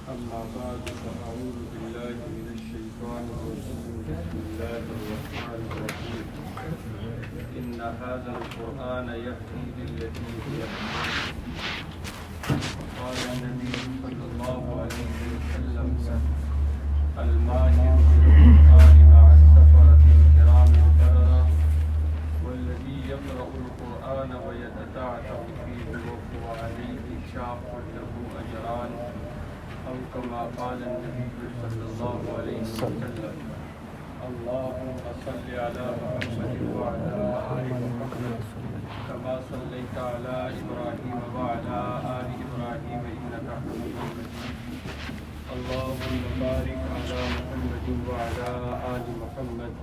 أما بعد فأعوذ بالله من الشيطان الرجيم بسم الله الرحمن الرحيم إن هذا القرآن يهدي للتي هي أقوم. قال النبي صلى الله عليه وسلم الماهر بالقرآن مع السفرة الكرام البررة والذي يقرأ القرآن ويتتعتع فيه وهو عليه شاق له أجران أو كما قال النبي صلى الله عليه وسلم اللهم صل على محمد وعلى آل محمد كما صليت على إبراهيم وعلى آل إبراهيم إنك حميد مجيد اللهم بارك على محمد وعلى آل محمد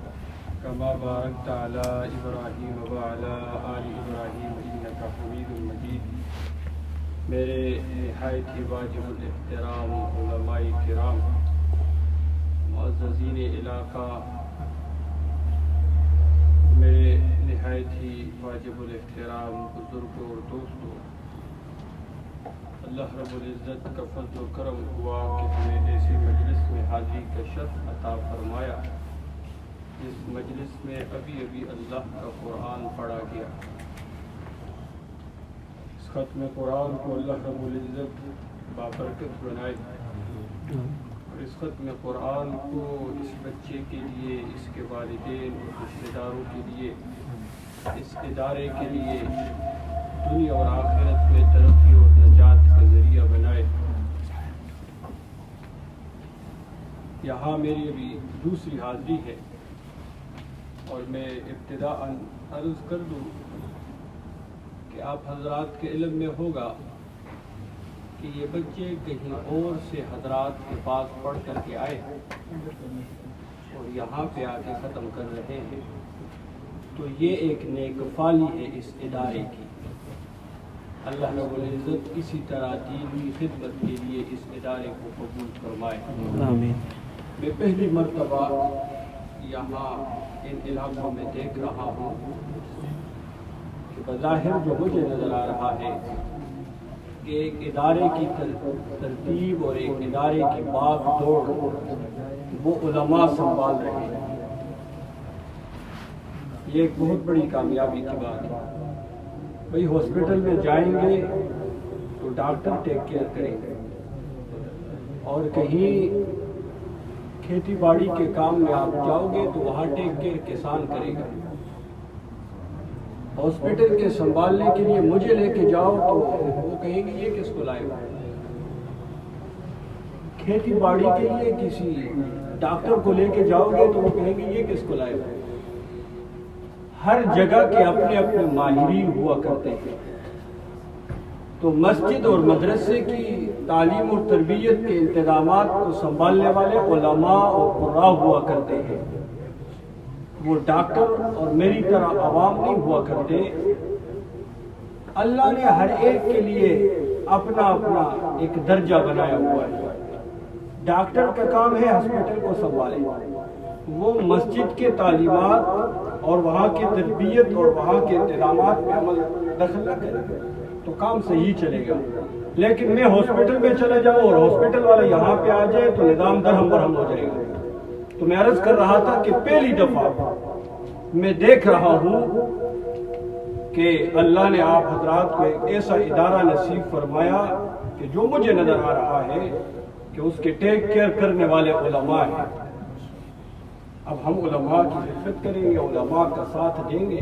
كما باركت على إبراهيم وعلى آل إبراهيم إنك حميد مجيد. میرے نہایت ہی واجب الاحترام علماء کرام، معززین علاقہ، میرے نہایت ہی واجب الاحترام بزرگوں اور دوستوں، اللہ رب العزت کا فضل و کرم ہوا کہ ہمیں ایسی مجلس میں حاضری کا شرف عطا فرمایا جس مجلس میں ابھی اللہ کا قرآن پڑھا گیا. ختم قرآن کو اللہ رب العزت بابرکت بنائے اور اس ختم قرآن کو اس بچے کے لیے، اس کے والدین اور رشتہ داروں کے لیے، اس ادارے کے لیے دنیا اور آخرت میں ترقی اور نجات کا ذریعہ بنائے. یہاں میری ابھی دوسری حاضری ہے اور میں ابتداءً عرض کر دوں کہ آپ حضرات کے علم میں ہوگا کہ یہ بچے کہیں اور سے حضرات کے پاس پڑھ کر کے آئے اور یہاں پہ آ کے ختم کر رہے ہیں، تو یہ ایک نیک فالی ہے اس ادارے کی. اللہ رب العزت اسی طرح دینی خدمت کے لیے اس ادارے کو قبول فرمائے. آمین. میں پہلی مرتبہ یہاں ان علاقوں میں دیکھ رہا ہوں کہ بظاہر جو مجھے نظر آ رہا ہے کہ ایک ادارے کی ترتیب اور ایک ادارے کی باغ دوڑ وہ علماء سنبھال رہے ہیں. یہ ایک بہت بڑی کامیابی کی بات ہے. بھئی ہاسپٹل میں جائیں گے تو ڈاکٹر ٹیک کیئر کریں گے، اور کہیں کھیتی باڑی کے کام میں آپ جاؤ گے تو وہاں ٹیک کیئر کسان کرے گا. ہاسپٹل کے سنبھالنے کے لیے مجھے لے کے جاؤ تو وہ کہیں گے یہ کس کو لائے گا. کھیتی باڑی کے لیے کسی ڈاکٹر کو لے کے جاؤ گے تو وہ کہیں گے یہ کس کو لائے گا. ہر جگہ کے اپنے اپنے ماہرین ہوا کرتے ہیں. تو مسجد اور مدرسے کی تعلیم اور تربیت کے انتظامات کو سنبھالنے والے علماء اور قراء ہوا کرتے ہیں. وہ ڈاکٹر اور میری طرح عوام نہیں ہوا کرتے. اللہ نے ہر ایک کے لیے اپنا اپنا ایک درجہ بنایا ہوا ہے. ڈاکٹر کا کام ہے ہاسپٹل کو سنبھالے، وہ مسجد کے تعلیمات اور وہاں کی تربیت اور وہاں کے انتظامات میں عمل دخل نہ کرے تو کام صحیح چلے گا. لیکن میں ہاسپٹل میں چلے جاؤں اور ہاسپٹل والا یہاں پہ آ جائے تو نظام درہم برہم ہو جائے گا. تو میں عرض کر رہا تھا کہ پہلی دفعہ میں دیکھ رہا ہوں کہ اللہ نے آپ حضرات کو ایک ایسا ادارہ نصیب فرمایا کہ جو مجھے نظر آ رہا ہے کہ اس کے ٹیک کیئر کرنے والے علماء ہیں. اب ہم علماء کی خدمت کریں گے، علماء کا ساتھ دیں گے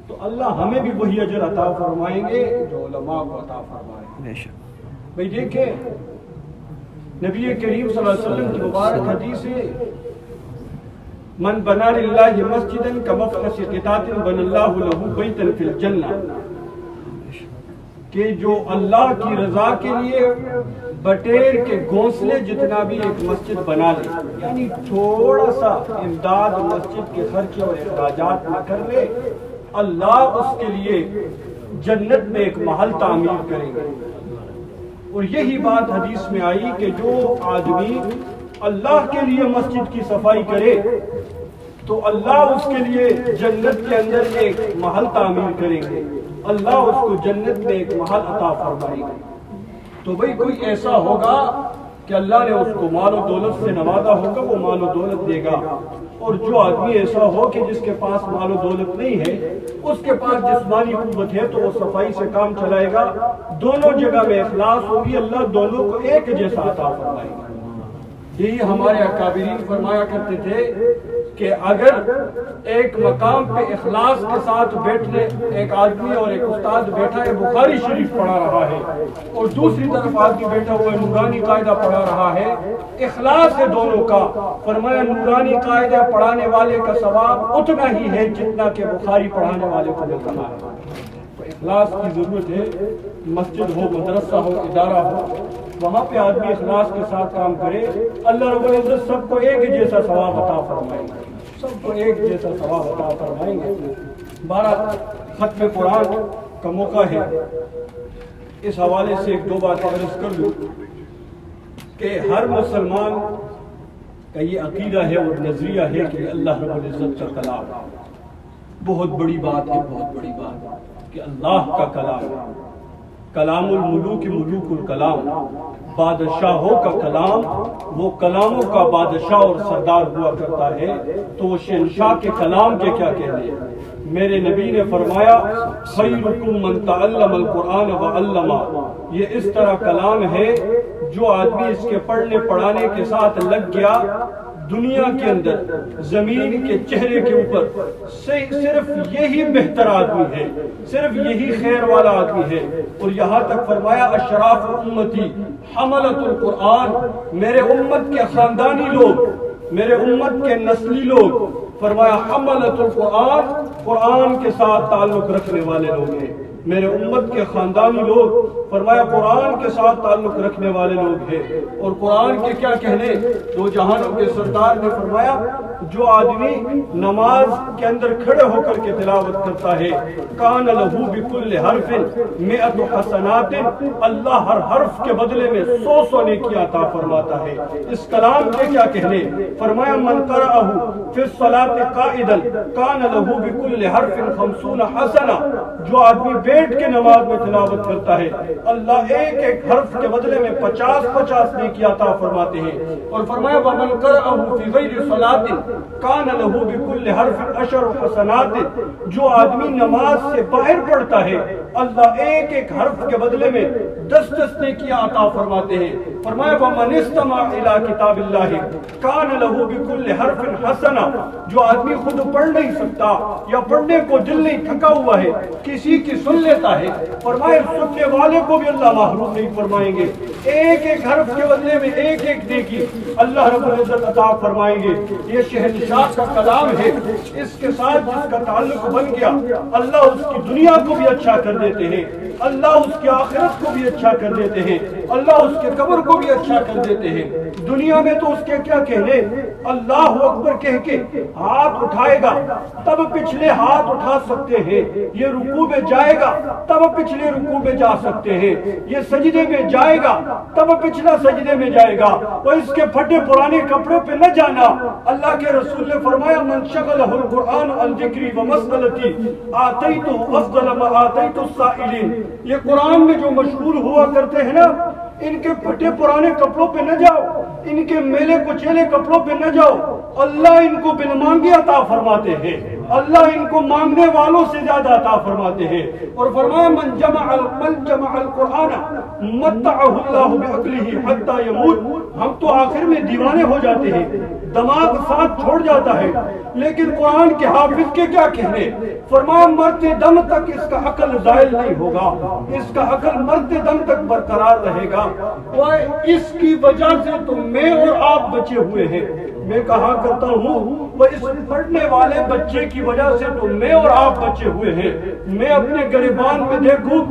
تو اللہ ہمیں بھی وہی اجر عطا فرمائیں گے جو علماء کو عطا فرمائیں. بھئی دیکھیں، نبی کریم صلی اللہ علیہ وسلم کی مبارک حدیث ہے من بنا للہ مسجدا کمفرش قطعۃ بنى اللہ لہ بیتا فی الجنہ، کہ جو اللہ کی رضا کے لیے بٹیر کے گھونسلے جتنا بھی ایک مسجد بنا لے، یعنی تھوڑا سا امداد مسجد کے خرچے اور اخراجات نہ کر لے، اللہ اس کے لیے جنت میں ایک محل تعمیر کریں گے. اور یہی بات حدیث میں آئی کہ جو آدمی اللہ کے لیے مسجد کی صفائی کرے تو اللہ اس کے لیے جنت کے اندر ایک محل تعمیر کریں گے، اللہ اس کو جنت میں ایک محل عطا فرمائے گا. تو بھئی کوئی ایسا ہوگا کہ اللہ نے اس کو مال و دولت سے نوازا ہوگا وہ مال و دولت دے گا، اور جو آدمی ایسا ہو کہ جس کے پاس مال و دولت نہیں ہے، اس کے پاس جسمانی قوت ہے تو وہ صفائی سے کام چلائے گا، دونوں جگہ میں اخلاص ہوگی، اللہ دونوں کو ایک جیسا عطا فرمائے گا۔ یہی ہمارے اکابرین فرمایا کرتے تھے کہ اگر ایک مقام پہ اخلاص کے ساتھ بیٹھنے ایک آدمی اور ایک استاد بیٹھا ہے بخاری شریف پڑھا رہا ہے، اور دوسری طرف آدمی بیٹھا ہوا ہے نورانی قاعدہ پڑھا رہا ہے، اخلاص ہے دونوں کا، فرمایا نورانی قاعدہ پڑھانے والے کا ثواب اتنا ہی ہے جتنا کہ بخاری پڑھانے والے کو مل رہا ہے۔ تو اخلاص کی ضرورت ہے، مسجد ہو، مدرسہ ہو، ادارہ ہو، وہاں پہ آدمی اخلاص کے ساتھ کام کرے، اللہ رب العزت سب کو ایک جیسا ثواب عطا فرمائیں گے، سب کو ایک جیسا ثواب عطا فرمائیں گے۔ 12 ختم قرآن کا موقع ہے، اس حوالے سے ایک دو باتیں عرض کر دوں کہ ہر مسلمان کا یہ عقیدہ ہے اور نظریہ ہے کہ اللہ رب العزت کا کلام بہت بڑی بات ہے، بہت بڑی بات کہ اللہ کا کلام، کلام الملوک ملوک الکلام، بادشاہوں کا کلام، وہ کلاموں کا بادشاہ اور سردار ہوا کرتا ہے، تو وہ شہنشاہ کے کلام کے کیا کہنے ہیں۔ میرے نبی نے فرمایا خیرکم من تعلم القرآن وعلمہ، یہ اس طرح کلام ہے جو آدمی اس کے پڑھنے پڑھانے کے ساتھ لگ گیا، دنیا کے اندر زمین کے چہرے کے اوپر صرف یہی بہتر آدمی ہے، صرف یہی خیر والا آدمی ہے۔ اور یہاں تک فرمایا اشراف امتی حملۃ القرآن، میرے امت کے خاندانی لوگ، میرے امت کے نسلی لوگ، فرمایا حملۃ القرآن، قرآن کے ساتھ تعلق رکھنے والے لوگ ہیں، میرے امت کے خاندانی لوگ، فرمایا قرآن کے ساتھ تعلق رکھنے والے لوگ ہیں۔ اور قرآن کے کیا کہنے، دو جہانوں کے سردار نے فرمایا جو آدمی نماز کے اندر کھڑے ہو کر کے تلاوت کرتا ہے کان لہو بکل حرف مئۃ حسنات، اللہ ہر حرف کے بدلے میں 100 نیکی عطا فرماتا ہے۔ اس کلام کے کیا کہنے، فرمایا من قرأہ فی الصلاۃ قائدا کان لہو بکل حرف 50 حسنہ، جو آدمی بیٹھ کے نماز میں تلاوت کرتا ہے اللہ ایک ایک حرف کے بدلے میں 50 نیکی عطا فرماتے ہیں۔ اور فرمایا ومن قرأہ فی غیر صلاۃ کان لہو بکل حرف 10 حسنات، جو آدمی نماز سے باہر پڑھتا ہے اللہ ایک ایک حرف کے بدلے میں 10 نیکیاں عطا فرماتے ہیں۔ فرمایا ومن استمع الی کتاب اللہ کان لہو بکل حرف حسنہ، جو آدمی خود پڑھ نہیں سکتا یا پڑھنے کو دل نہیں تھکا ہوا ہے کسی کی سن لیتا ہے، فرمایا سننے والے کو بھی اللہ محروم نہیں فرمائیں گے، ایک ایک حرف کے بدلے میں ایک ایک نیکی اللہ رب العزت عطا فرمائیں گے۔ یہ شہنشاہ کا کلام ہے، اس کے ساتھ جس کا تعلق بن گیا اللہ اس کی دنیا کو بھی اچھا کر دیتے ہیں، اللہ اس کی آخرت کو بھی اچھا کر دیتے ہیں، اللہ اس کے قبر کو بھی اچھا کر دیتے ہیں۔ دنیا میں تو اس کے کیا کہنے، اللہ اکبر کہہ کے ہاتھ اٹھائے گا تب پچھلے ہاتھ اٹھا سکتے ہیں، یہ رکوع میں جائے گا تب پچھلے رکوع میں جا سکتے ہیں، یہ سجدے میں جائے گا تب پچھلا سجدے میں جائے گا، اور اس کے پھٹے پرانے کپڑوں پہ نہ جانا۔ اللہ کے رسول نے فرمایا من شغلہ القرآن عن ذکری ومسئلتی آتیتہ افضل ما آتیت السائلین، یہ قرآن میں جو مشغول ہوا کرتے ہیں نا، ان کے پھٹے پرانے کپڑوں پہ نہ جاؤ، ان کے میلے کچیلے کپڑوں پہ نہ جاؤ، اللہ ان کو بن مانگے عطا فرماتے ہیں، اللہ ان کو مانگنے والوں سے زیادہ عطا فرماتے ہیں۔ اور فرمایا من جمع القرآن متعہ اللہ بعقلہ حتی یموت، ہم تو آخر میں دیوانے ہو جاتے ہیں، دماغ ساتھ چھوڑ جاتا ہے، لیکن قرآن کے حافظ کے کیا کہنے، فرمایا مرتے دم تک اس کا عقل زائل نہیں ہوگا، اس کا عقل مرتے دم تک برقرار رہے گا، اور اس کی وجہ سے تو میں اور آپ بچے ہوئے ہیں۔ میں کہا کرتا ہوں وہ اس پڑھنے والے بچے کی وجہ سے تو میں اور آپ بچے ہوئے ہیں۔ میں اپنے گریبان میں دیکھوں،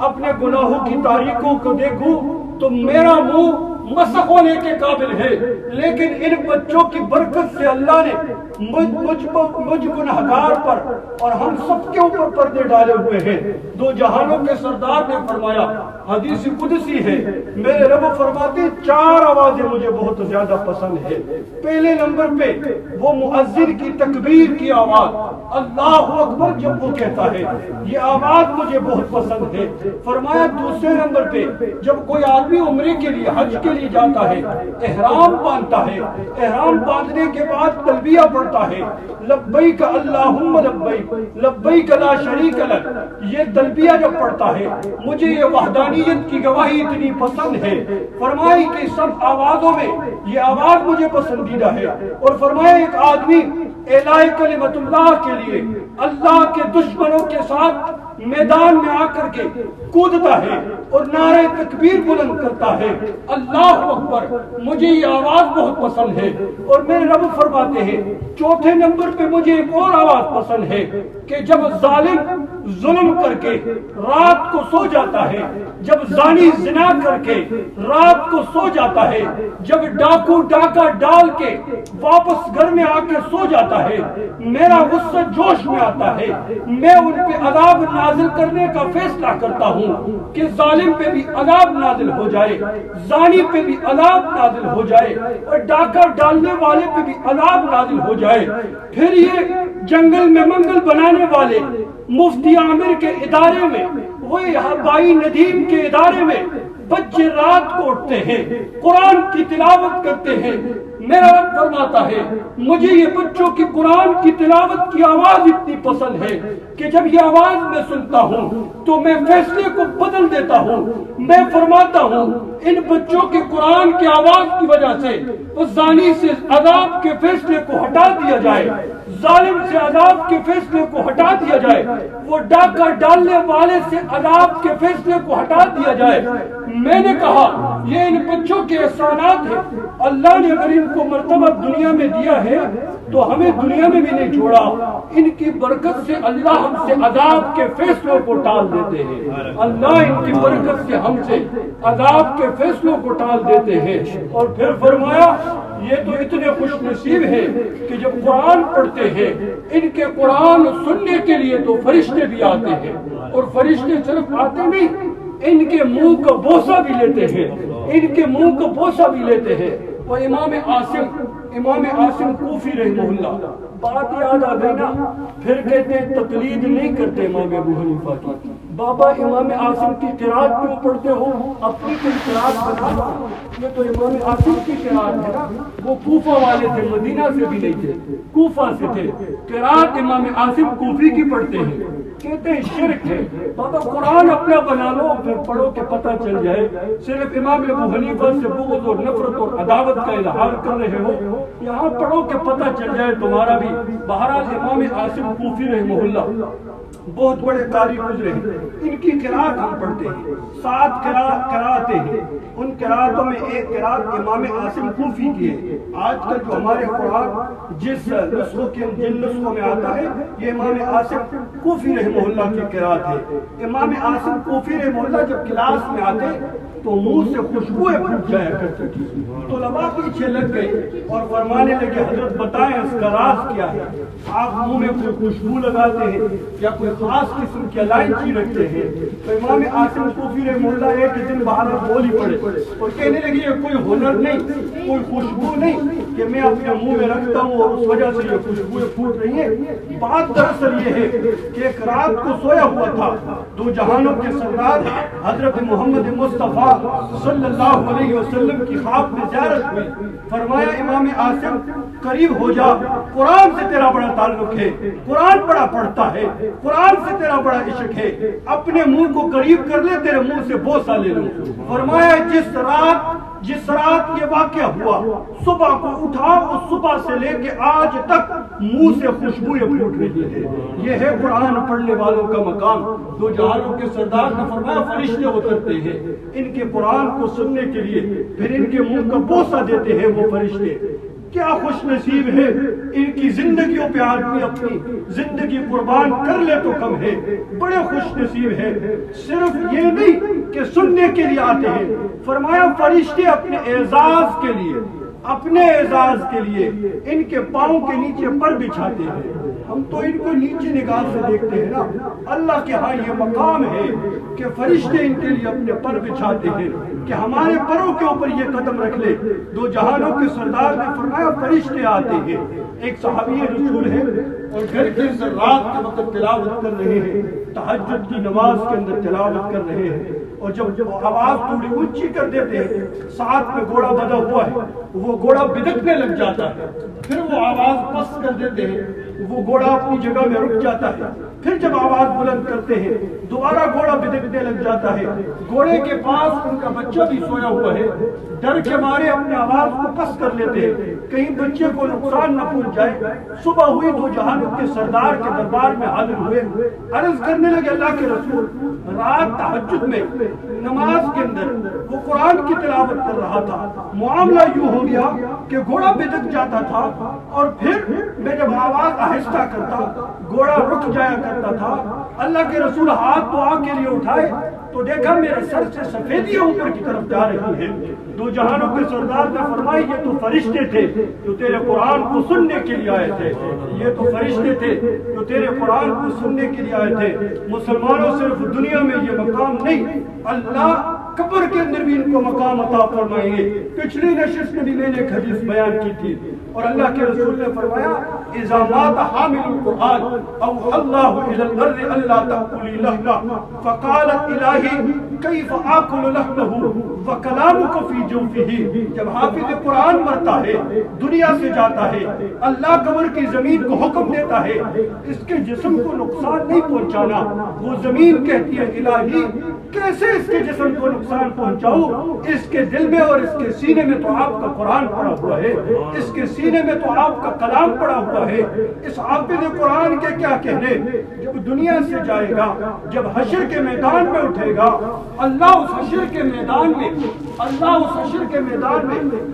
اپنے گناہوں کی تاریکوں کو دیکھوں تو میرا منہ مسخ ہونے کے قابل ہے، لیکن ان بچوں کی برکت سے اللہ نے مجھ گنہگار پر اور ہم سب کے اوپر پردے ڈالے ہوئے ہیں۔ دو جہانوں کے سردار نے فرمایا، حدیث قدسی ہے، میرے رب فرماتے 4 آوازیں مجھے بہت زیادہ پسند ہے۔ پہلے نمبر پہ وہ مؤذن کی تکبیر کی آواز، اللہ اکبر جب وہ کہتا ہے، یہ آواز مجھے بہت پسند ہے۔ فرمایا دوسرے نمبر پہ جب کوئی آدمی عمرے کے لیے حج کے لیے جاتا ہے احرام باندھتا ہے، احرام باندھنے کے بعد تلبیہ پڑھتا ہے، لبیک اللہم لبیک لبیک لا شریک لک، یہ تلبیہ جب پڑھتا ہے مجھے یہ وحدانیت کی گواہی اتنی پسند ہے، فرمائی کہ سب آوازوں میں یہ آواز مجھے پسندیدہ ہے، اور فرمایا ایک آدمی اعلاء کلمت اللہ کے لیے اللہ کے دشمنوں کے ساتھ میدان میں آ کر کے کودتا ہے اور نعرہ تکبیر بلند کرتا ہے، اللہ اکبر، مجھے یہ آواز بہت پسند ہے۔ اور میرے رب فرماتے ہیں چوتھے نمبر پہ مجھے ایک اور آواز پسند ہے کہ جب ظالم ظلم کر کے رات کو سو جاتا ہے، جب زانی زنا کر کے رات کو سو جاتا ہے، جب ڈاکو ڈاکہ ڈال کے واپس گھر میں آ کے سو جاتا ہے، میرا غصہ جوش میں آتا ہے، میں ان پہ عذاب نازل کرنے کا فیصلہ کرتا ہوں کہ ظالم پہ بھی عذاب نازل ہو جائے، زانی پہ بھی عذاب نازل ہو جائے، اور ڈاکہ ڈالنے والے پہ بھی عذاب نازل ہو جائے۔ پھر یہ جنگل میں منگل بنانے والے مفتی عامر کے ادارے میں، وہ یہاں بائی ندیم کے ادارے میں بچے رات کو اٹھتے ہیں، قرآن کی تلاوت کرتے ہیں۔ میرا رب فرماتا ہے مجھے یہ بچوں کی قرآن کی تلاوت کی آواز اتنی پسند ہے کہ جب یہ آواز میں سنتا ہوں تو میں فیصلے کو بدل دیتا ہوں، میں فرماتا ہوں ان بچوں کے قرآن کی آواز کی وجہ سے اس زانی سے عذاب کے فیصلے کو ہٹا دیا جائے، ظالم سے عذاب کے فیصلے کو ہٹا دیا جائے، وہ ڈاکہ ڈالنے والے سے عذاب کے فیصلے کو ہٹا دیا جائے۔ میں نے کہا یہ ان بچوں کے احسانات ہیں، اللہ نے اگر ان کو مرتبہ دنیا میں دیا ہے تو ہمیں دنیا میں بھی نہیں چھوڑا، ان کی برکت سے اللہ ہم سے عذاب کے فیصلوں کو ٹال دیتے ہیں، اللہ ان کی برکت سے ہم سے عذاب کے فیصلوں کو ٹال دیتے ہیں۔ اور پھر فرمایا یہ تو اتنے خوش نصیب ہیں کہ جب قرآن پڑھتے ہیں ان کے قرآن سننے کے لیے تو فرشتے بھی آتے ہیں، اور فرشتے صرف آتے نہیں، ان کے منہ کا بوسہ بھی لیتے ہیں، ان کے منہ کا بوسہ بھی لیتے ہیں۔ اور امام عاصم کوفی رحمہ اللہ، بات یاد آ گئی نا، پھر کہتے ہیں تقلید نہیں کرتے امام ابو حنیفہ کی۔ بابا امام عاصم کی قرات کیوں پڑھتے ہو؟ اپنی کوئی قرات بنا لو، یہ تو امام عاصم کی قرات ہے نا، وہ کوفہ والے تھے، مدینہ سے بھی نہیں تھے، کوفہ سے تھے، قرات امام عاصم کوفی کی پڑھتے ہیں، کہتے ہیں شرک ہے۔ بابا قرآن اپنا بنا لو پھر پڑھو کہ پتہ چل جائے صرف امام ابو حنیفہ سے بغض اور نفرت اور عداوت کا اظہار کر رہے ہو، یہاں پڑھو کہ پتہ چل جائے تمہارا بھی۔ بہرحال امام عاصم کوفی رحمہ اللہ بہت بڑے قاری گزرے ہیں، ان کی قرات ہم پڑھتے ہیں، 7 قراتیں ہیں، ان قراتوں میں ایک قرات امام عاصم کوفی کی ہے۔ آج کل جو ہمارے قرآن جس نسخوں کے جن نسخوں میں آتا ہے یہ امام عاصم کوفی رحمہ اللہ کی قرات ہے۔ امام عاصم کوفی رحمہ اللہ جب کلاس میں آتے تو منہ سے خوشبوئیں پھوٹ جایا کرتی تھی، طلباء پیچھے لگ گئے اور فرمانے لگے حضرت بتائیں اس کا راز کیا ہے؟ آپ منہ میں کوئی خوشبو لگاتے ہیں یا کوئی خاص قسم کی الائچی رکھتے ہیں؟ تو امام عاصم کوفی رحمہ اللہ ایک دن باہر بولی پڑے اور کہنے لگے یہ کوئی ہنر نہیں، کوئی خوشبو نہیں کہ میں اپنے منہ میں رکھتا ہوں اور اس وجہ سے یہ خوشبوئیں پھوٹ رہی ہیں۔ بات دراصل یہ ہے کہ ایک رات کو سویا ہوا تھا، دو جہانوں کے سردار حضرت محمد مصطفیٰ صلی اللہ علیہ وسلم کی خواب میں زیارت ہوئی، فرمایا امام عاصم قریب ہو جا، قرآن سے تیرا بڑا تعلق ہے، قرآن بڑا پڑھتا ہے، قرآن سے تیرا بڑا عشق ہے، اپنے منہ کو قریب کر لے، تیرے منہ سے بوسہ لے لوں۔ فرمایا جس رات یہ واقعہ ہوا صبح کو اٹھا، اس صبح سے لے کے آج تک منہ سے خوشبوئیں پھوٹ رہی ہے۔ یہ ہے قرآن پڑھنے والوں کا مقام۔ دو جہانوں کے سردار نے فرمایا فرشتے اترتے ہیں ان کے قرآن کو سننے کے لیے، پھر ان کے منہ کا بوسہ دیتے ہیں وہ فرشتے۔ کیا خوش نصیب ہے، ان کی زندگیوں پہ آدمی اپنی زندگی قربان کر لے تو کم ہے، بڑے خوش نصیب ہے۔ صرف یہ نہیں کہ سننے کے لیے آتے ہیں، فرمایا فرشتے اپنے اعزاز کے لیے، اپنے اعزاز کے لیے ان کے پاؤں کے نیچے پر بچھاتے ہیں۔ ہم تو ان کو نیچے نگاہ سے دیکھتے ہیں نا، اللہ کے ہاں یہ مقام ہے کہ فرشتے ان کے لیے اپنے پر بچھاتے ہیں کہ ہمارے پروں کے اوپر یہ قدم رکھ لے۔ دو جہانوں کے سردار نے فرمایا فرشتے آتے ہیں، ایک صحابی رسول ہے اور گھر کے اندر رات کے وقت تلاوت کر رہے ہیں، تہجد کی نماز کے اندر تلاوت کر رہے ہیں، اور جب آواز تھوڑی اونچی کر دیتے ہیں ساتھ میں گھوڑا بندھا ہوا ہے وہ گھوڑا بدکنے لگ جاتا ہے، پھر وہ آواز پست کر دیتے ہیں وہ گھوڑا اپنی جگہ میں رک جاتا ہے، پھر جب آواز بلند کرتے ہیں دوبارہ گھوڑا بدکنے لگ جاتا ہے، گھوڑے کے پاس ان کا بچہ بھی سویا ہوا ہے، ڈر کے مارے اپنی آواز کو پست کر لیتے ہیں کہیں بچے کو نقصان نہ پہنچ جائے۔ صبح ہوئی تو جہانت کے سردار کے دربار میں حاضر ہوئے، عرض کرنے لگے اللہ کے رسول رات تہجد میں نماز کے اندر وہ قرآن کی تلاوت کر رہا تھا، معاملہ یوں ہو گیا کہ گھوڑا بدک جاتا تھا اور پھر میں جب آواز آہستہ کرتا گھوڑا رک جایا کرتا تھا۔ اللہ کے رسول ہاتھ دعا کے لیے اٹھائے تو دیکھا میرے سر سے سفیدیاں اوپر کی طرف جا رہی ہیں۔ دو جہانوں کے سردار نے فرمائی یہ تو فرشتے تھے جو تیرے قرآن کو سننے کے لیے آئے تھے، یہ تو فرشتے تھے جو تیرے قرآن کو سننے کے لیے آئے تھے۔ مسلمانوں صرف دنیا میں یہ مقام نہیں، اللہ قبر کے اندر بھی ان کو مقام عطا فرمائیں گے۔ پچھلی نشست میں بھی میں نے ایک حدیث بیان کی تھی اور اللہ کے رسول نے فرمایا اذا مات حامل القرآن او اللہ الى الارض اللہ تأکلی لحمہ فقالت الہی کیف آکل لحمہ وکلامک فی جوفہ۔ جب حافظ قرآن مرتا ہے دنیا سے جاتا ہے اللہ قبر کی زمین کو حکم دیتا ہے اس کے جسم کو نقصان نہیں پہنچانا، وہ زمین کہتی ہے الہی کیسے اس کے جسم کو نقصان پہنچاؤ، اس کے دل میں اور اس کے سینے میں تو آپ کا قرآن پڑا ہوا ہے، اس کے سینے میں تو آپ کا کلام پڑا ہوا ہے۔ اس حافظ قرآن کے کیا کہنے، جب دنیا سے جائے گا جب حشر کے میدان میں اٹھے گا اللہ اس حشر کے میدان میں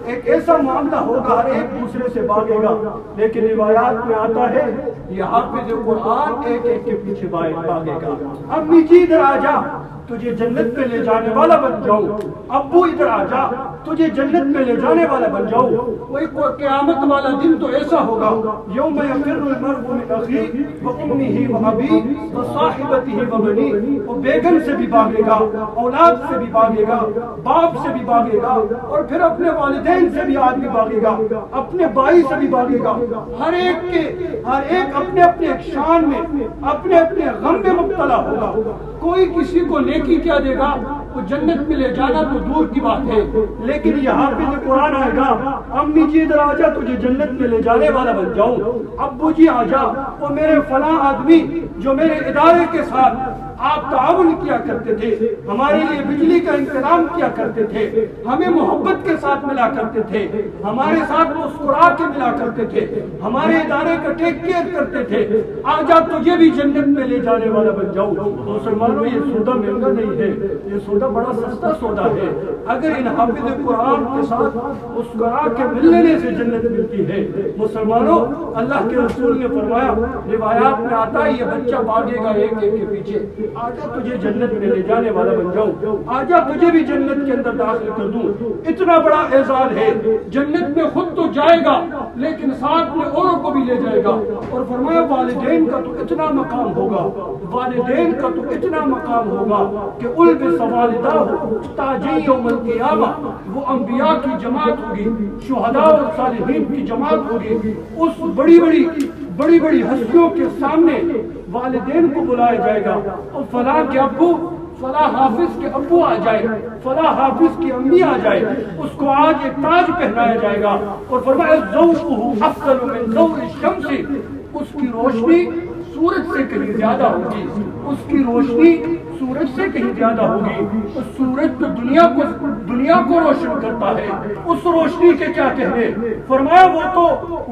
ایک ایسا معاملہ ہوگا ہر ایک دوسرے سے بھاگے گا، لیکن روایات میں آتا ہے یہ حافظ قرآن ایک ایک کے پیچھے بھاگے گا۔ امی جی ادھر آ جا تجھے جنت میں لے جانے والا بن جاؤں، ابو ادھر آ جا تجھے جنت میں لے جانے والا بن جاؤں۔ وہی قیامت والا دن تو ایسا ہوگا یوم یفر المرء من اخیہ وامہ وابیہ وصاحبتہ وبنیہ، وہ بیگم سے بھی بھاگے گا، اولاد سے بھی بھاگے گا، باپ سے بھی بھاگے گا، اور پھر اپنے والدین سے بھی آدمی بھاگے گا، اپنے بھائی سے بھی بھاگے گا۔ ہر ایک اپنے اپنے شان میں اپنے اپنے غم میں مبتلا ہوگا۔ کوئی کسی کو نیکی کیا دے گا وہ جنت میں لے جانا تو دور کی بات ہے، لیکن یہ حافظ قرآن آئے گا امی جی ادھر آ جا تجھے جنت میں لے جانے والا بن جاؤں، ابو جی آ جا وہ میرے فلاں آدمی جو میرے ادارے کے ساتھ آپ تعاون کیا کرتے تھے، ہمارے لیے بجلی کا انتظام کیا کرتے تھے، ہمیں محبت کے ساتھ ملا کرتے تھے، ہمارے ساتھ مسکرا کے ملا کرتے تھے، ہمارے ادارے کا ٹیک کیئر کرتے تھے، آ جا تجھے بھی جنت میں لے جانے والا بن جاؤں۔ مسلمانوں یہ سودا مہنگا نہیں ہے، یہ سودا بڑا سستا سودا ہے۔ اگر ان حافظ قرآن کے ساتھ مسکرا کے ملنے سے جنت ملتی ہے۔ مسلمانوں اللہ کے رسول نے فرمایا روایات میں آتا ہے یہ بچہ بھاگے گا ایک ایک کے پیچھے، آجا تجھے جنت میں لے جانے والا بن جاؤں، آجا تجھے بھی جنت کے اندر داخل کر دوں۔ اتنا بڑا اعزاز ہے، جنت میں خود تو جائے گا لیکن ساتھ میں اوروں کو بھی لے جائے گا، اور فرمایا والدین کا تو اتنا مقام ہوگا، والدین کا تو اتنا مقام ہوگا کہ البس والداہ تاجی یوم القیامہ، وہ انبیاء کی جماعت ہوگی، شہداء اور صالحین کی جماعت ہوگی، اس بڑی بڑی ہستیوں کے سامنے والدین کو بلایا جائے گا، اور فلاں کے ابو فلاں حافظ کے ابو آ جائے، فلاں حافظ کی امی آ جائے، اس کو آج ایک تاج پہنایا جائے گا، اور فرمایا ضوءہ افضل من ضوء الشمس، اس کی روشنی سورج سے کہیں زیادہ ہوگی، اس کی روشنی سورج سے کہیں زیادہ ہوگی۔ اس سورج تو دنیا کو روشن کرتا ہے، اس روشنی کے کیا کہنے، فرمایا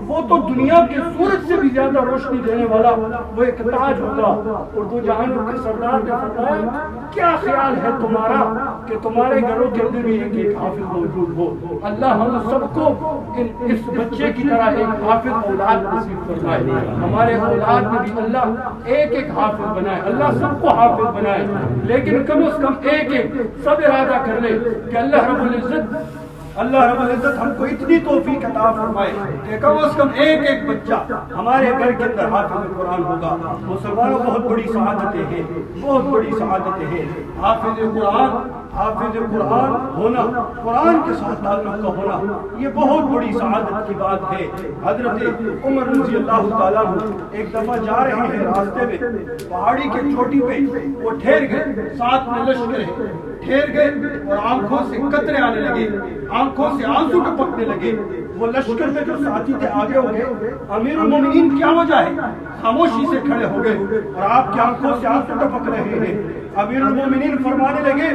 وہ تو دنیا کے سورج سے بھی زیادہ روشنی دینے والا وہ ایک تاج ہوگا۔ اور دو جہانوں کے سردار نے فرمایا کیا خیال ہے تمہارا کہ تمہارے گھروں کے اندر بھی ایک حافظ موجود ہو، اللہ ہم سب کو اس بچے کی طرح ایک حافظ اولاد نصیب فرمائے، ہمارے اولاد میں بھی اللہ ایک ایک حافظ بنائے، اللہ سب کو حافظ بنائے، لیکن کم از کم ایک سب ارادہ کر لے کہ اللہ رب العزت ہم کو اتنی توفیق عطا فرمائے کہ کم از کم ایک بچہ ہمارے گھر کے اندر حافظ قرآن ہوگا۔ مسلمانوں بہت بڑی سعادتیں ہیں، بہت بڑی سعادتیں ہیں۔ حافظ قرآن حافظ قرآن ہونا، قرآن کے ساتھ تعلق کا ہونا، یہ بہت بڑی سعادت کی بات ہے۔ حضرت عمر رضی اللہ تعالیٰ ایک دفعہ جا رہے ہیں، راستے میں پہاڑی کے چوٹی پہ وہ ٹھہر گئے، ساتھ میں لشکر ہے، ٹھہر گئے اور آنکھوں سے قطرے آنے لگے، آنکھوں سے آنسو ٹپکنے لگے۔ وہ لشکر میں جو ساتھی تھے آگے ہو گئے، امیر المومنین کیا وجہ ہے؟ خاموشی سے کھڑے ہو گئے اور آپ کی آنکھوں سے آنسو ٹپک رہے ہیں۔ امیر المومنین فرمانے لگے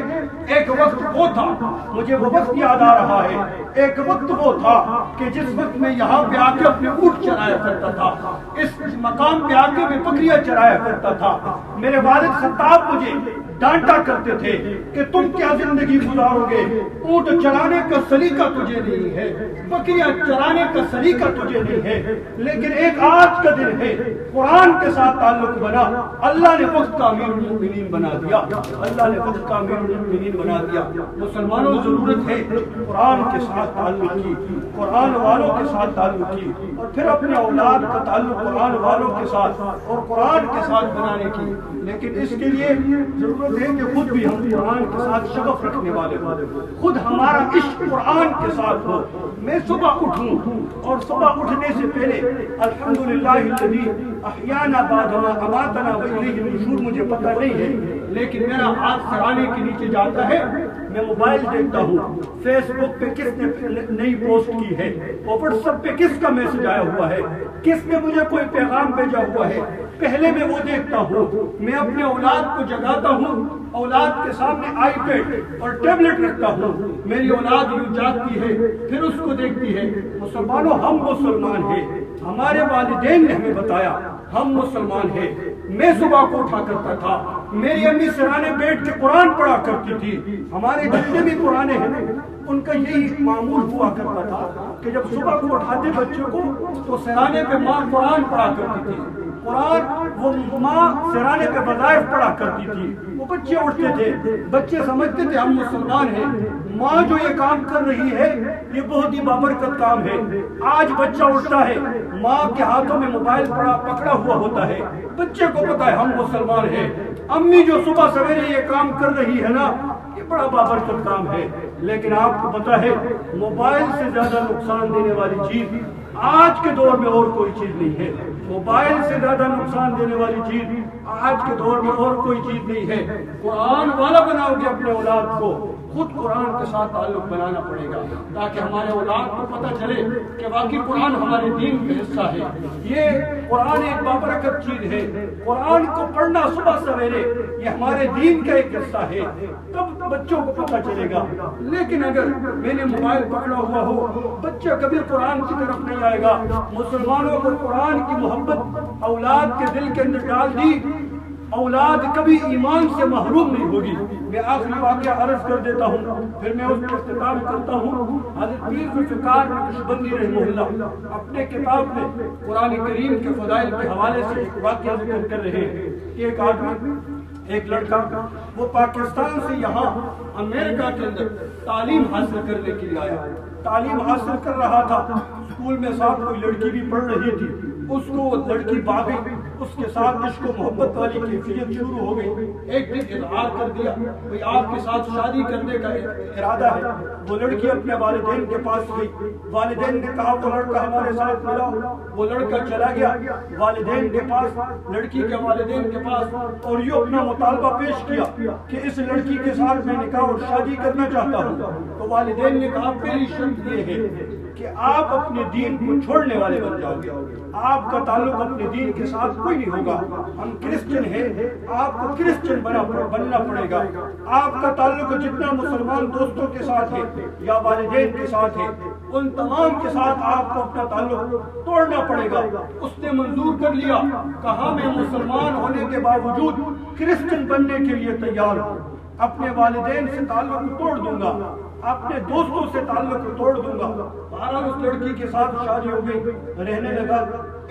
ایک وقت وہ تھا، مجھے وہ وقت یاد آ رہا ہے، ایک وقت وہ تھا کہ جس وقت میں یہاں پہ آ کے اپنے اونٹ چرایا کرتا تھا، اس مقام پہ آ کے میں بکریاں چرایا کرتا تھا۔ میرے والد خطاب مجھے ڈانٹا کرتے تھے کہ تم کیا زندگی گزارو گے، اونٹ چرانے کا سلیقہ تجھے نہیں ہے، بکریاں چرانے کا سلیقہ تجھے نہیں ہے، لیکن ایک آج کا دن ہے، قرآن کے ساتھ تعلق بنا، اللہ نے وقت کا امیر المومنین بنا دیا، اللہ نے وقت کا امیر المومنین بنا دیا۔ مسلمانوں ضرورت ہے قرآن کے ساتھ تعلق کی، قرآن والوں کے ساتھ تعلق کی، اور پھر اپنے اولاد کا تعلق قرآن والوں کے ساتھ اور قرآن کے ساتھ بنانے کی۔ لیکن اس کے لیے ضرورت ہے کہ خود بھی ہم قرآن کے ساتھ شغف رکھنے والے ہوں، خود ہمارا عشق قرآن کے ساتھ ہو۔ میں صبح اٹھوں اور صبح اٹھنے سے پہلے الحمدللہ الذی احیانا بعد ما اماتنا والیہ النشور مجھے پتہ نہیں ہے، لیکن میرا ہاتھ سرانے کے نیچے جاتا ہے، میں موبائل دیکھتا ہوں فیس بک پہ کس نے نئی پوسٹ کی ہے، اور واٹس ایپ پہ کس کا میسج آیا ہوا ہے، کس نے مجھے کوئی پیغام بھیجا ہوا ہے، پہلے میں وہ دیکھتا ہوں۔ میں اپنے اولاد کو جگاتا ہوں، اولاد کے سامنے آئی پیڈ اور ٹیبلٹ رکھتا ہوں، میری اولاد یوں جاگتی ہے پھر اس کو دیکھتی ہے۔ مسلمانوں ہم مسلمان ہیں، ہمارے والدین نے ہمیں بتایا ہم مسلمان ہیں۔ میں صبح کو اٹھا کرتا تھا، میری امی سرانے بیٹھ کے قرآن پڑھا کرتی تھی، ہمارے جتنے بھی پرانے ہیں ان کا یہی معمول ہوا کرتا تھا کہ جب صبح کو اٹھاتے بچوں کو تو سرانے پہ ماں قرآن پڑھا کرتی تھی، قرآن وہ ماں سرانے پہ وظائف پڑھا کرتی تھی، وہ بچے اٹھتے تھے، بچے سمجھتے تھے ہم مسلمان ہیں، ماں جو یہ کام کر رہی ہے یہ بہت ہی بابرکت کام ہے۔ آج بچہ اٹھتا ہے، ماں کے ہاتھوں میں موبائل پکڑا ہوا ہوتا ہے، بچے کو پتا ہے ہم مسلمان ہیں۔ امی جو صبح سویرے یہ کام کر رہی ہے نا، یہ بڑا بابرکت کام ہے، لیکن آپ کو پتا ہے موبائل سے زیادہ نقصان دینے والی چیز آج کے دور میں اور کوئی چیز نہیں ہے۔ موبائل سے زیادہ نقصان دینے والی چیز آج کے دور میں اور کوئی چیز نہیں ہے۔ قرآن والا بناؤ گے اپنے اولاد کو، خود قرآن کے ساتھ تعلق بنانا پڑے گا تاکہ ہمارے اولاد کو پتہ چلے کہ واقعی قرآن ہمارے دین کا حصہ ہے۔ یہ قرآن ایک بابرکت چیز ہے، قرآن کو پڑھنا صبح سویرے یہ ہمارے دین کا ایک حصہ ہے، تب بچوں کو پتہ چلے گا۔ لیکن اگر میں نے موبائل پکڑا ہوا ہو، بچہ کبھی قرآن کی طرف نہیں آئے گا۔ مسلمانوں کو قرآن کی محبت اولاد کے دل کے اندر ڈال دی، اولاد کبھی ایمان سے محروم نہیں ہوگی۔ میں آخری واقعہ عرض کر دیتا ہوں، پھر میں اس پر اختتام کرتا ہوں۔ حضرت پیر ذوالفقار نقشبندی رحمہ اللہ اپنے کتاب میں قرآن کریم کے فضائل کے حوالے سے ایک واقعہ ذکر کر رہے ہیں کہ ایک آدمی، ایک لڑکا، وہ پاکستان سے یہاں امریکہ کے اندر تعلیم حاصل کرنے کے لیے آیا، تعلیم حاصل کر رہا تھا، اسکول میں ساتھ کوئی لڑکی بھی پڑھ رہی تھی، اس کو لڑکی بھاگ گئی، اس کے ساتھ عشق و محبت والی کیفیت شروع ہو گئی۔ ایک دن اظہار کر دیا بھئی آپ کے ساتھ شادی کرنے کا ارادہ ہے۔ وہ لڑکی اپنے والدین کے پاس گئی، والدین نے کہا وہ لڑکا ہمارے ساتھ ملا، وہ لڑکا چلا گیا والدین کے پاس، لڑکی کے والدین کے پاس، اور یہ اپنا مطالبہ پیش کیا کہ اس لڑکی کے ساتھ میں نکاح اور شادی کرنا چاہتا ہوں۔ تو والدین نے کہا پہلی شرط یہ ہے کہ آپ اپنے دین کو چھوڑنے والے بن جاؤ گے، آپ کا تعلق اپنے دین کے ساتھ کوئی نہیں ہوگا، ہم کرسچن ہیں، آپ کو کرسچن بننا پڑے گا، آپ کا تعلق جتنا مسلمان دوستوں کے ساتھ ہے یا والدین کے ساتھ ہے ان تمام کے ساتھ آپ کو اپنا تعلق توڑنا پڑے گا۔ اس نے منظور کر لیا، کہا میں مسلمان ہونے کے باوجود کرسچن بننے کے لیے تیار ہوں، اپنے والدین سے تعلق توڑ دوں گا، اپنے دوستوں سے تعلق توڑ دوں گا۔ بہرحال اس لڑکی کے ساتھ شادی ہو گئی، رہنے لگا۔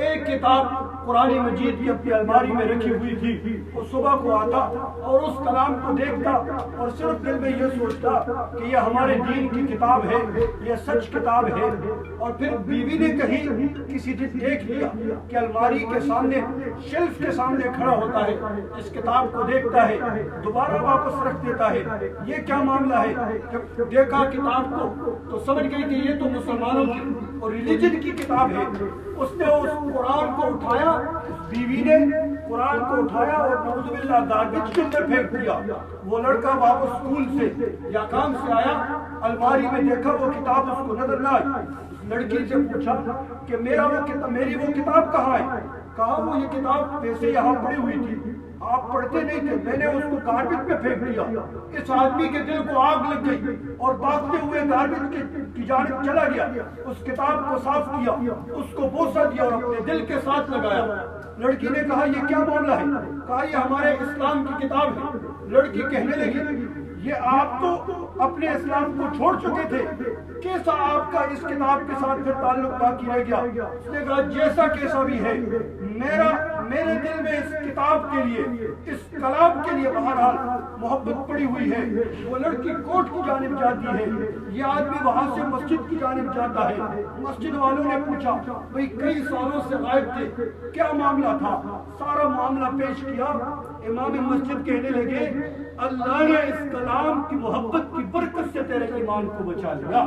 ایک کتاب قرآن مجید کی اپنی الماری میں رکھی ہوئی تھی، وہ صبح کو آتا اور اس کلام کو دیکھتا اور صرف دل میں یہ سوچتا کہ یہ ہمارے دین کی کتاب ہے، یہ سچ کتاب ہے۔ اور پھر بیوی نے کہیں کسی دن دیکھ لیا کہ الماری کے سامنے، شیلف کے سامنے کھڑا ہوتا ہے، اس کتاب کو دیکھتا ہے، دوبارہ واپس رکھ دیتا ہے۔ یہ کیا معاملہ ہے؟ جب دیکھا کتاب کو تو سمجھ گئی کہ یہ تو مسلمانوں کی اور ریلیجن کی کتاب ہے۔ اس نے اس قرآن کو اٹھایا، بیوی نے قرآن کو اٹھایا اور نعوذ باللہ گاربیج کے اندر پھینک دیا۔ وہ لڑکا واپس اسکول سے یا کام سے آیا، الماری میں دیکھا وہ کتاب اس کو نظر نہ آئی۔ لڑکی سے پوچھا کہ میری وہ کتاب کہاں ہے؟ کہا وہ یہ کتاب ویسے یہاں پڑی ہوئی تھی، آپ پڑھتے نہیں تھے، میں نے اس کو گاربیج میں پھینک دیا۔ اس آدمی کے دل کو آگ لگ گئی اور بھاگتے ہوئے گاربیج کی جانب چلا گیا، اس کتاب کو صاف کیا، اس کو بوسہ دیا اور اپنے دل کے ساتھ لگایا۔ لڑکی نے کہا یہ کیا معاملہ ہے؟ کہا یہ ہمارے اسلام کی کتاب ہے۔ لڑکی کہنے لگی یہ آپ تو اپنے اسلام کو چھوڑ چکے تھے، کیسا آپ کا اس کتاب کے ساتھ پھر تعلق باقی رہ گیا؟ اس نے کہا جیسا کیسا بھی ہے، میرے دل میں اس کتاب کے لیے، اس کلام کے لیے بہرحال محبت پڑی ہوئی ہے۔ وہ لڑکی کوٹ کی جانب جاتی ہے، یہ آدمی وہاں سے مسجد کی جانب جاتا ہے۔ مسجد والوں نے پوچھا بھئی کئی سالوں سے غائب تھے، کیا معاملہ تھا؟ سارا معاملہ پیش کیا۔ امام مسجد کہنے لگے اللہ نے اس کلام کی محبت کی برکت سے تیرے ایمان کو بچا لیا،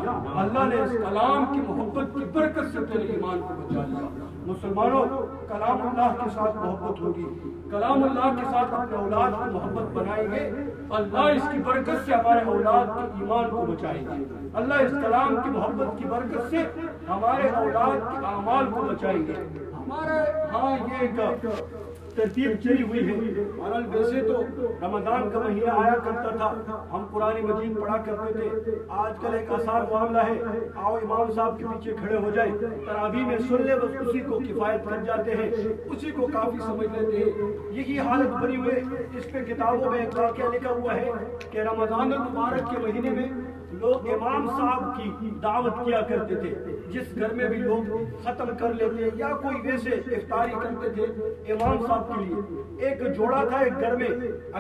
اللہ نے اس کلام کی محبت کی برکت سے تیرے ایمان کو بچا لیا۔ مسلمانوں، کلام اللہ کے ساتھ محبت ہوگی، کلام اللہ کے ساتھ اپنے اولاد کی محبت بنائیں گے، اللہ اس کی برکت سے ہمارے اولاد کے ایمان کو بچائیں گے، اللہ اس کلام کی محبت کی برکت سے ہمارے اولاد کے اعمال کو بچائیں گے۔ ہمارے ہاں یہ ایک ترتیب چلی ہوئی ہے۔ بہرحال ویسے تو رمضان کا مہینہ آیا کرتا تھا، ہم قرآن مجید پڑھا کرتے تھے۔ آج کل ایک آسان معاملہ ہے، آؤ امام صاحب کے پیچھے کھڑے ہو جائیں، تراویح میں سن لے، بس اسی کو کفایت کر جاتے ہیں، اسی کو کافی سمجھ لیتے ہیں۔ یہی حالت بنی ہوئے۔ اس پہ کتابوں میں ایک واقعہ لکھا ہوا ہے کہ رمضان المبارک کے مہینے میں لوگ امام صاحب کی دعوت کیا کرتے تھے۔ جس گھر میں بھی لوگ ختم کر لیتے یا کوئی ویسے افطاری کرتے تھے امام صاحب کے لیے۔ ایک جوڑا تھا، ایک گھر میں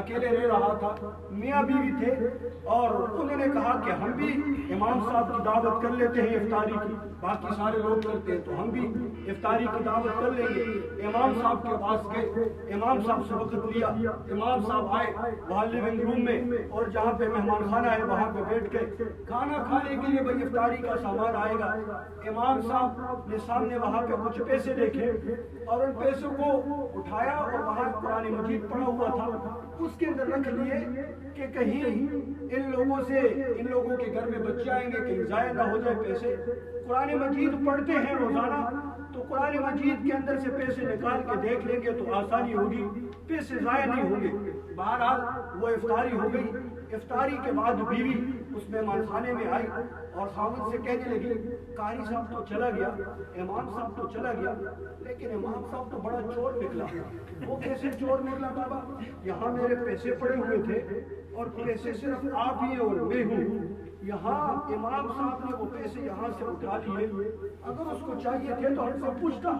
اکیلے رہ رہا تھا، میاں بیوی تھے، اور انہوں نے کہا کہ ہم بھی امام صاحب کی دعوت کر لیتے ہیں افطاری کی، باقی سارے لوگ کرتے ہیں تو ہم بھی افطاری کی دعوت کر لیں گے۔ امام صاحب کے پاس گئے، امام صاحب سے وقت لیا، امام صاحب آئے وہاں لیونگ روم میں، اور جہاں پہ مہمان خانہ ہے وہاں پہ بیٹھ کے کھانا کھانے کے لیے بھائی افطاری کا سامان آئے گا۔ امام صاحب نے سامنے وہاں پہ کچھ پیسے دیکھے اور ان پیسوں کو اٹھایا اور وہاں قرآن مجید پڑھا ہوا تھا، اس کے اندر رکھ لیے کہ کہیں ان لوگوں کے گھر میں بچے آئیں گے، کہیں ضائع نہ ہو جائے پیسے۔ قرآن مجید پڑھتے ہیں روزانہ تو قرآن مجید کے اندر سے پیسے نکال کے دیکھ لیں گے تو آسانی ہوگی، پیسے ضائع نہیں ہوں گے۔ بہرحال وہ افطاری ہو گئی۔ افطاری کے بعد بیوی اس مہمان خانے میں آئی اور خاوند سے کہنے لگی قاری صاحب تو چلا گیا، امام صاحب تو چلا گیا، لیکن امام صاحب تو بڑا چور نکلا۔ وہ کیسے چور نکلا بابا؟ یہاں میرے پیسے پڑے ہوئے تھے اور پیسے صرف آپ ہی اور میں ہوں، یہاں امام صاحب نے وہ پیسے یہاں سے اٹھا لیے، اگر اس کو چاہیے تھے تو ہم سے پوچھتا،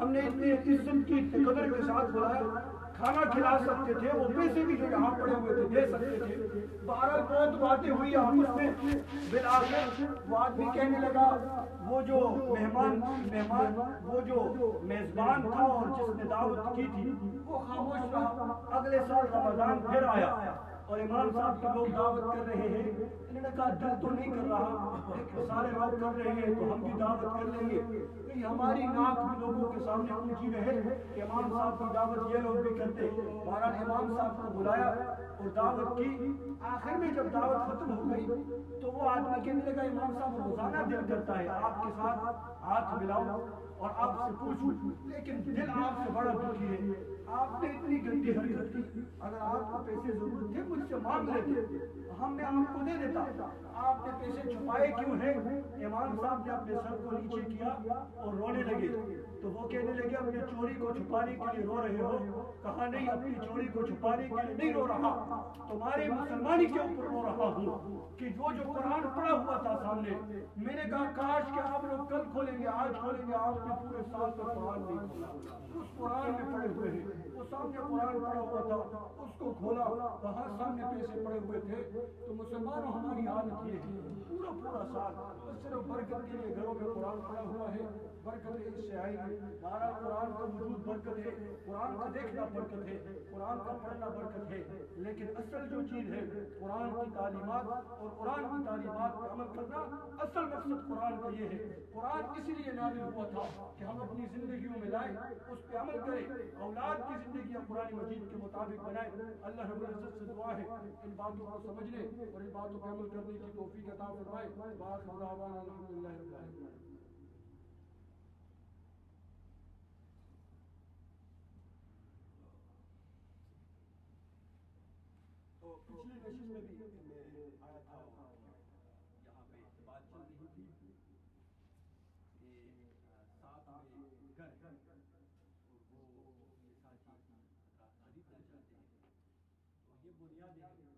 ہم نے اتنی عزت کی اتنی قدر کے ساتھ بلایا، کھانا کھلا سکتے تھے، وہ پیسے بھی جو یہاں پڑے ہوئے تھے دے سکتے تھے۔ بہرحال بہت باتیں ہوئی آپس میں، بالآخر وہ آدمی کہنے لگا وہ جو میزبان تھا اور جس نے دعوت کی تھی وہ خاموش رہا۔ اگلے سال رمضان پھر آیا اور امام صاحب کے لوگ دعوت کر رہے ہیں، انہوں نے کہا دل تو نہیں کر رہا لیکن سارے لوگ کر رہے ہیں تو ہم بھی دعوت کر لیں گے، کہ ہماری ناک بھی لوگوں کے سامنے اونچی رہے کہ امام صاحب کی دعوت یہ لوگ بھی کرتے۔ بہرحال امام صاحب کو بلایا اور دعوت کی۔ آخر میں جب دعوت ختم ہو گئی تو وہ آدمی کہنے لگا امام صاحب روزانہ دل کرتا ہے آپ کے ساتھ ہاتھ ملاؤں اور آپ سے پوچھوں، لیکن دل آپ سے بڑا دکھی ہے، آپ نے اتنی گندی حرکت کی، اگر آپ کو پیسے ضرورت تھے مجھ سے مانگ لیتے، ہم نے آپ کو دے دیتا، آپ نے پیسے چھپائے کیوں ہیں؟ امام صاحب نے اپنے سر کو نیچے کیا اور رونے لگے۔ تو وہ کہنے لگے اپنی چوری کو چھپانے کے لیے رو رہے ہو؟ کہا نہیں، اپنی چوری کو چھپانے کے لیے نہیں رو رہا، تمہارے مسلمانی کے اوپر رو رہا ہوں کہ جو قرآن پڑھا ہوا تھا سامنے، میں نے کہا کاش کہ آپ لوگ کل کھولیں گے، آج کھولیں گے، آپ نے پورے سال میں قرآن نہیں کھولا، اس قرآن میں پڑے ہوئے ہیں، وہ سامنے قرآن پڑھا ہوا تھا، اس کو کھولا، وہاں سامنے پیسے پڑے ہوئے تھے۔ تو مسلمانوں ہماری حالت یہ ہے، پورا سال صرف برکت کے لیے گھروں میں قرآن پڑھا ہوا ہے، برکتیں اس سے آئی ہیں۔ ہمارا قرآن کا وجود برکت ہے، قرآن کا دیکھنا برکت ہے، قرآن کا پڑھنا برکت ہے، لیکن اصل جو چیز ہے قرآن کی تعلیمات اور قرآن کی تعلیمات پہ عمل کرنا، اصل مقصد قرآن کا یہ ہے۔ قرآن اس لیے نازل ہوا تھا کہ ہم اپنی زندگیوں میں لائیں، اس پہ عمل کریں، اولاد کی زندگیاں قرآن مجید کے مطابق بنائیں۔ اللہ رب العزت سے دعا ہے ان باتوں کو سمجھنے اور ان باتوں پہ عمل کرنے کی توفیق عطا فرمائے۔ وآخر دعوانا الحمدللہ رب العالمین۔ تو پچھلی نشست میں بھی میں آیا تھا، یہاں پہ بات چل رہی تھی کہ ساتھ میں گھر ہے اور وہ یہ ساتھی خریدنا چاہتے ہیں، تو یہ بنیادیں ہیں